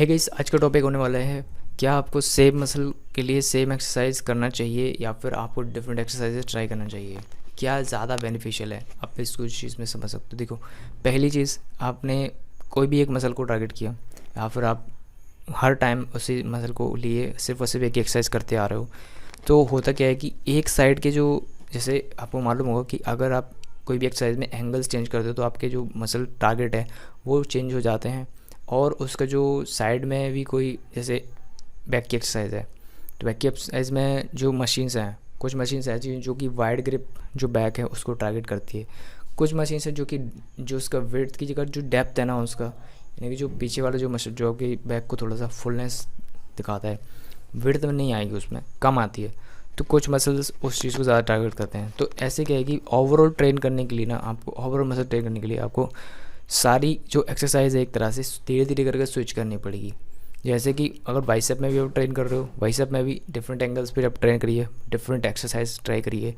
है गाइस, आज का टॉपिक होने वाला है क्या आपको सेम मसल के लिए सेम एक्सरसाइज करना चाहिए या फिर आपको डिफरेंट एक्सरसाइजेस ट्राई करना चाहिए। क्या ज़्यादा बेनिफिशियल है, आप इसको इस चीज़ में समझ सकते हो। देखो, पहली चीज़, आपने कोई भी एक मसल को टारगेट किया या फिर आप हर टाइम उसी मसल को लिए सिर्फ और सिर्फ एक एक्सरसाइज करते आ रहे हो, तो होता क्या है कि एक साइड के जो, जैसे आपको मालूम होगा कि अगर आप कोई भी एक्सरसाइज में एंगल्स चेंज करते हो तो आपके जो मसल टारगेट है वो चेंज हो जाते हैं। और उसका जो साइड में भी कोई, जैसे बैक की एक्सरसाइज है, तो बैक की एक्सरसाइज में जो मशीन्स हैं, कुछ मशीन्स ऐसी हैं जो कि वाइड ग्रिप जो बैक है उसको टारगेट करती है। कुछ मशीन्स है जो उसका विड्थ की जगह जो डेप्थ है ना उसका, यानी कि जो पीछे वाला जो मशीन जो कि बैक को थोड़ा सा फुलनेस दिखाता है, विड्थ में नहीं आएगी, उसमें कम आती है। तो कुछ मसल्स उस चीज़ को ज़्यादा टारगेट करते हैं। तो ऐसे क्या है कि ओवरऑल ट्रेन करने के लिए ना, आपको ओवरऑल मसल ट्रेन करने के लिए आपको सारी जो एक्सरसाइज है एक तरह से धीरे धीरे करके स्विच करनी पड़ेगी। जैसे कि अगर बाइसेप में भी आप ट्रेन कर रहे हो, बाइसेप में भी डिफरेंट एंगल्स पर आप ट्रेन करिए, डिफरेंट एक्सरसाइज ट्राई करिए।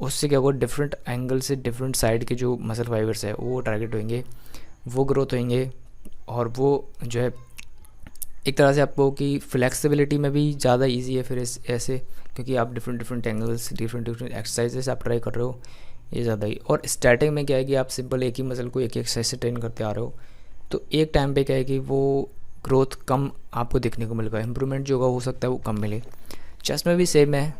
उससे क्या होगा, डिफरेंट एंगल से डिफरेंट साइड के जो मसल फाइबर्स है वो टारगेट होंगे, वो ग्रोथ होंगे। और वो जो है एक तरह से आपको कि फ्लेक्सिबिलिटी में भी ज़्यादा इजी है फिर ऐसे, क्योंकि आप different different angles different different exercises आप ट्राई कर रहे हो, ये ज़्यादा ही। और स्टार्टिंग में क्या है कि आप सिंपल एक ही मसल को एक ही एक्सरसाइज से ट्रेन करते आ रहे हो, तो एक टाइम पे क्या है कि वो ग्रोथ कम आपको देखने को मिलेगा, इंप्रूवमेंट जो होगा हो सकता है वो कम मिले। चेस्ट में भी सेम है,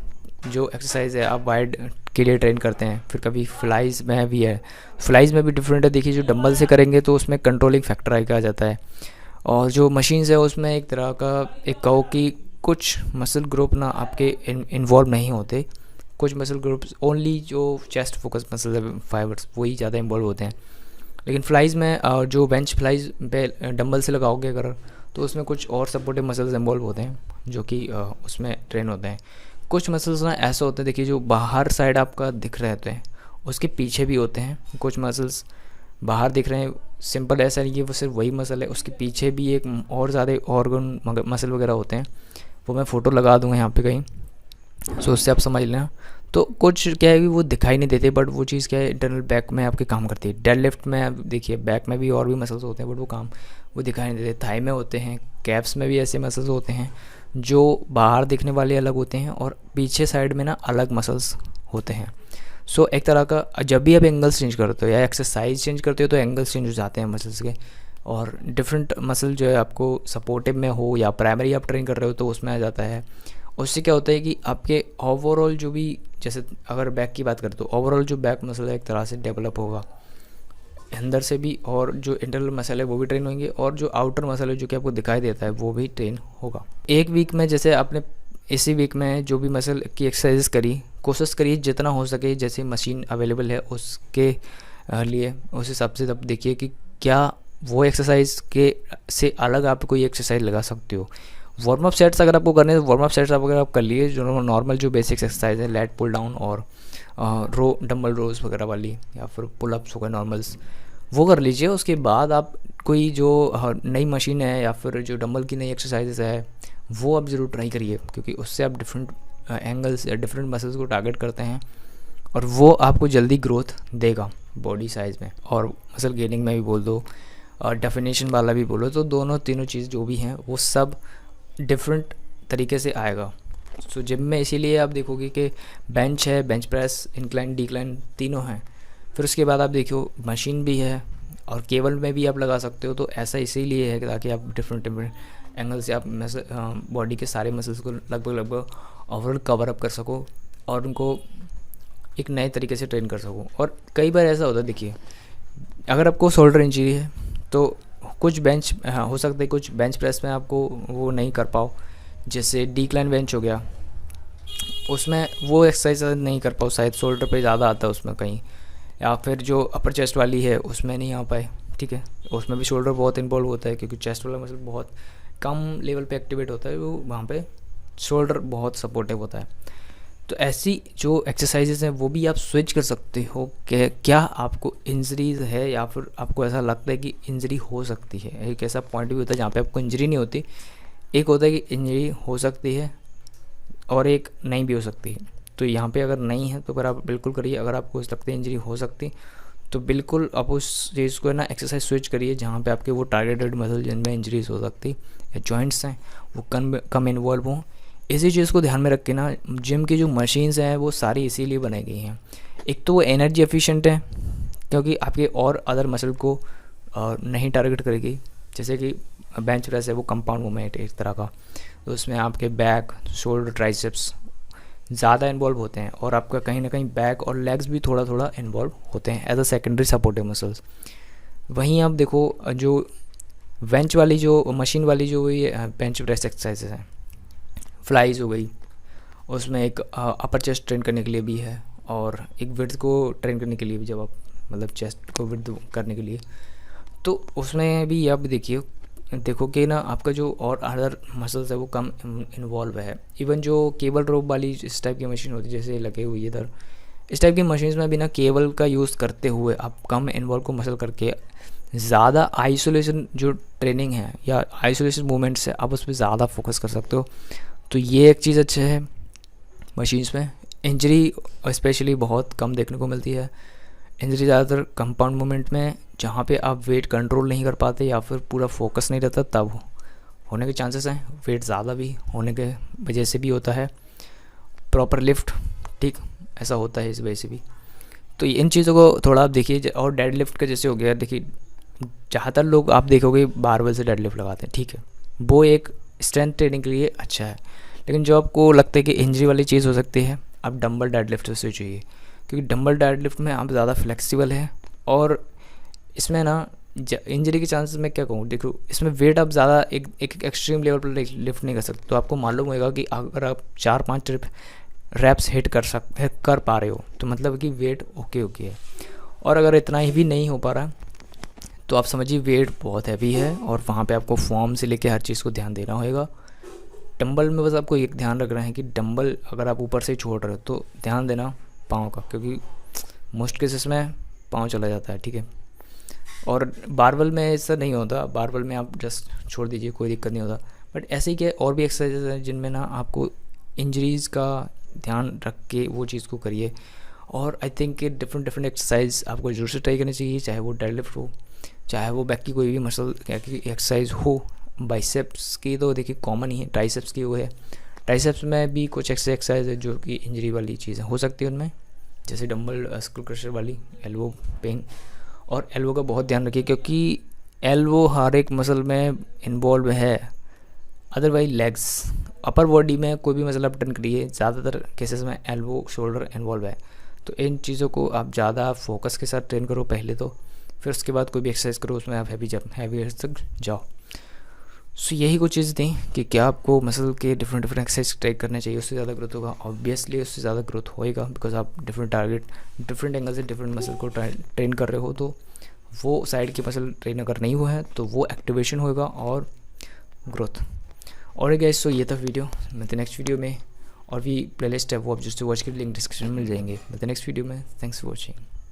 जो एक्सरसाइज है आप वाइड के लिए ट्रेन करते हैं, फिर कभी फ्लाइज में भी है, फ्लाइज में भी डिफरेंट है। देखिए, जो डंबल से करेंगे तो उसमें कंट्रोलिंग फैक्टर आ जाता है, और जो मशीन्स है उसमें एक तरह का एक कहो कि कुछ मसल ग्रुप ना आपके इन्वॉल्व नहीं होते, कुछ मसल ग्रुप्स ओनली जो चेस्ट फोकस मसल फाइबर्स वही ज़्यादा इन्वॉल्व होते हैं। लेकिन फ्लाइज में जो बेंच फ्लाइज पे डंबल से लगाओगे अगर, तो उसमें कुछ और सपोर्टिव मसल्स इन्वॉल्व होते हैं जो कि उसमें ट्रेन होते हैं। कुछ मसल्स ना ऐसे होते हैं, देखिए, जो बाहर साइड आपका दिख रहे होते हैं उसके पीछे भी होते हैं। कुछ मसल्स बाहर दिख रहे हैं, सिंपल ऐसा नहीं कि वो सिर्फ वही मसल है, उसके पीछे भी एक और ज़्यादा ऑर्गन मसल वगैरह होते हैं। वो मैं फ़ोटो लगा दूँगा यहाँ पे कहीं, सो उससे आप समझ लेना। तो कुछ क्या है कि वो दिखाई नहीं देते, बट वो चीज़ क्या है, इंटरनल बैक में आपके काम करती है। डेड लिफ्ट में आप देखिए, बैक में भी और भी मसल्स होते हैं, बट वो काम वो दिखाई नहीं देते। थाई में होते हैं, कैप्स में भी ऐसे मसल्स होते हैं जो बाहर दिखने वाले अलग होते हैं और पीछे साइड में ना अलग मसल्स होते हैं। सो एक तरह का जब भी आप एंगल्स चेंज करते हो या एक्सरसाइज चेंज करते हो तो एंगल्स चेंज हो जाते हैं मसल्स के, और डिफरेंट मसल जो है आपको सपोर्टिव में हो या प्राइमरी आप ट्रेन कर रहे हो तो उसमें आ जाता है। उससे क्या होता है कि आपके ओवरऑल जो भी, जैसे अगर बैक की बात करें तो ओवरऑल जो बैक मसल है एक तरह से डेवलप होगा अंदर से भी, और जो इंटरनल मसल है वो भी ट्रेन होंगे, और जो आउटर मसल है जो कि आपको दिखाई देता है वो भी ट्रेन होगा। एक वीक में जैसे आपने इसी वीक में जो भी मसल की एक्सरसाइज करी, कोशिश करिए जितना हो सके, जैसे मशीन अवेलेबल है उसके लिए उस हिसाब से तब देखिए कि क्या वो एक्सरसाइज के से अलग आप कोई एक्सरसाइज लगा सकते हो। वार्म अप सेट्स अगर आपको करने हैं तो वार्म अप सेट्स अगर आप कर लिए, जो नॉर्मल जो बेसिक्स एक्सरसाइज है, लेट पुल डाउन और रो डंबल रोज वगैरह वाली, या फिर पुल अप्स हो गए नॉर्मल्स, वो कर लीजिए। उसके बाद आप कोई जो नई मशीन है या फिर जो डंबल की नई एक्सरसाइजेस है वो आप ज़रूर ट्राई करिए, क्योंकि उससे आप डिफरेंट एंगल्स या डिफरेंट मसल्स को टारगेट करते हैं और वो आपको जल्दी ग्रोथ देगा बॉडी साइज़ में और मसल गेनिंग में भी बोल दो और डेफिनेशन वाला भी बोलो, तो दोनों तीनों चीज़ जो भी हैं वो सब डिफरेंट तरीके से आएगा। सो जिम में इसीलिए आप देखोगे कि बेंच है, बेंच प्रेस, इंक्लाइन डिक्लाइन तीनों हैं। फिर उसके बाद आप देखो मशीन भी है और केबल में भी आप लगा सकते हो। तो ऐसा इसीलिए है ताकि आप डिफरेंट डिफरेंट एंगल से आप बॉडी के सारे मसल्स को लगभग ओवरऑल कवर अप कर सको और उनको एक नए तरीके से ट्रेन कर सको। और कई बार ऐसा होता है, देखिए, अगर आपको शोल्डर इंजरी है तो कुछ बेंच हो सकता है कुछ बेंच प्रेस में आपको वो नहीं कर पाओ, जैसे डिक्लाइन बेंच हो गया, उसमें वो एक्सरसाइज नहीं कर पाओ, शायद शोल्डर पे ज़्यादा आता है उसमें कहीं, या फिर जो अपर चेस्ट वाली है उसमें नहीं आ पाए, ठीक है, उसमें भी शोल्डर बहुत इन्वॉल्व होता है क्योंकि चेस्ट वाला मसल बहुत कम लेवल पे एक्टिवेट होता है, वो वहाँ पे शोल्डर बहुत सपोर्टिव होता है। तो ऐसी जो एक्सरसाइजेज हैं वो भी आप स्विच कर सकते हो कि क्या आपको इंजरीज है या फिर आपको ऐसा लगता है कि इंजरी हो सकती है। एक ऐसा पॉइंट भी होता है जहाँ पे आपको इंजरी नहीं होती, एक होता है कि इंजरी हो सकती है और एक नहीं भी हो सकती है। तो यहाँ पे अगर नहीं है तो फिर आप बिल्कुल करिए, अगर आपको लगता है इंजरी हो सकती तो बिल्कुल आप उस चीज़ को ना एक्सरसाइज स्विच करिए जहाँ पे आपके वो टारगेटेड मसल जिनमें इंजरीज हो सकती या जॉइंट्स हैं वो कम इन्वॉल्व हों। इसी चीज़ को ध्यान में रख के ना जिम की जो मशीन्स हैं वो सारी इसीलिए बनाई गई हैं। एक तो वो एनर्जी एफिशिएंट है क्योंकि आपके और अदर मसल को नहीं टारगेट करेगी, जैसे कि बेंच प्रेस है वो कंपाउंड मूवमेंट एक तरह का, तो उसमें आपके बैक, शोल्डर, ट्राइसेप्स ज़्यादा इन्वॉल्व होते हैं और आपका कहीं ना कहीं बैक और लेग्स भी थोड़ा थोड़ा इन्वॉल्व होते हैं as a secondary supportive muscles. वहीं आप देखो जो बेंच वाली जो मशीन वाली जो ये बेंच प्रेस एक्सरसाइजेज हैं, फ्लाइज हो गई, उसमें एक अपर चेस्ट ट्रेन करने के लिए भी है और एक विड्थ को ट्रेन करने के लिए भी, जब आप मतलब चेस्ट को विड्थ करने के लिए, तो उसमें भी आप देखो कि ना आपका जो और अदर मसल्स है वो कम इन्वॉल्व है। इवन जो केबल रोप वाली इस टाइप की मशीन होती है जैसे लगे हुई है इधर, इस टाइप की मशीन्स में बिना केबल का यूज़ करते हुए आप कम इन्वॉल्व को मसल करके ज़्यादा आइसोलेशन जो ट्रेनिंग है या आइसोलेशन मूवमेंट्स है आप उस पर ज़्यादा फोकस कर सकते हो। तो ये एक चीज़ अच्छा है मशीन्स में। इंजरी स्पेशली बहुत कम देखने को मिलती है। इंजरी ज़्यादातर कंपाउंड मूवमेंट में जहाँ पे आप वेट कंट्रोल नहीं कर पाते या फिर पूरा फोकस नहीं रहता तब होने के चांसेस हैं। वेट ज़्यादा भी होने के वजह से भी होता है, प्रॉपर लिफ्ट, ठीक, ऐसा होता है इस वजह से भी। तो इन चीज़ों को थोड़ा आप देखिए। और डेड लिफ्ट का जैसे हो गया, देखिए ज़्यादातर लोग आप देखोगे बारबेल से डेड लिफ्ट लगाते हैं, ठीक है, वो एक स्ट्रेंथ ट्रेनिंग के लिए अच्छा है। लेकिन जो आपको लगता है कि इंजरी वाली चीज़ हो सकती है, आप डंबल डेड लिफ्ट से चाहिए, क्योंकि डंबल डेड लिफ्ट में आप ज़्यादा फ्लेक्सिबल है और इसमें ना इंजरी के चांसेस मैं क्या कहूँ, देखो इसमें वेट आप ज़्यादा एक एक्सट्रीम लेवल पर लिफ्ट नहीं कर सकते। तो आपको मालूम होगा कि अगर आप 4-5 रैप्स हिट कर पा रहे हो तो मतलब कि वेट ओके है। और अगर इतना ही भी नहीं हो पा रहा तो आप समझिए वेट बहुत हैवी है और वहाँ पे आपको फॉर्म से लेके हर चीज़ को ध्यान देना होगा। डंबल में बस आपको एक ध्यान रखना है कि डंबल अगर आप ऊपर से छोड़ रहे हो तो ध्यान देना पाँव का, क्योंकि मोस्ट केसेस में पाँव चला जाता है, ठीक है। और बारबल में ऐसा नहीं होता, बारबल में आप जस्ट छोड़ दीजिए, कोई दिक्कत नहीं होता। बट ऐसे ही क्या और भी एक्सरसाइजेज हैं जिनमें ना आपको इंजरीज़ का ध्यान रख के वो चीज़ को करिए। और आई थिंक कि डिफरेंट एक्सरसाइज आपको जरूर से ट्राई करनी चाहिए, चाहे वो डेडलिफ्ट हो, चाहे वो बैक की कोई भी मसल की एक्सरसाइज हो। बाइसेप्स की तो देखिए कॉमन ही है, ट्राइसेप्स की वो है। ट्राइसेप्स में भी कुछ एक्सरसाइज है जो कि इंजरी वाली चीज़ें हो सकती है उनमें, जैसे डंबल स्क्रू क्रशर वाली, एल्बो पेन। और एल्बो का बहुत ध्यान रखिए क्योंकि एल्बो हर एक मसल में इन्वॉल्व है। अदरवाइज लेग्स, अपर बॉडी में कोई भी मसल आप टर्न करिए, ज़्यादातर केसेस में एल्बो शोल्डर इन्वॉल्व है। तो इन चीज़ों को आप ज़्यादा फोकस के साथ ट्रेन करो पहले तो, फिर उसके बाद कोई भी एक्सरसाइज करो उसमें आप हैवी तक जाओ। सो यही कुछ चीज़ थी कि क्या आपको मसल के डिफरेंट एक्सरसाइज ट्राई करने चाहिए, उससे ज़्यादा ग्रोथ होगा। ऑब्वियसली उससे ज़्यादा ग्रोथ होएगा बिकॉज आप डिफरेंट टारगेट, डिफरेंट एंगल से डिफरेंट मसल को ट्रेन कर रहे हो। तो वो साइड की मसल ट्रेन अगर नहीं हुआ है तो वो एक्टिवेशन होगा और ग्रोथ। और गाइस, सो ये था वीडियो। मिलते नेक्स्ट वीडियो में। और भी प्लेलिस्ट है वो आप जिससे वॉच के लिंक डिस्क्रिप्शन में मिल जाएंगे। मिलते नेक्स्ट वीडियो में। Thanks for watching.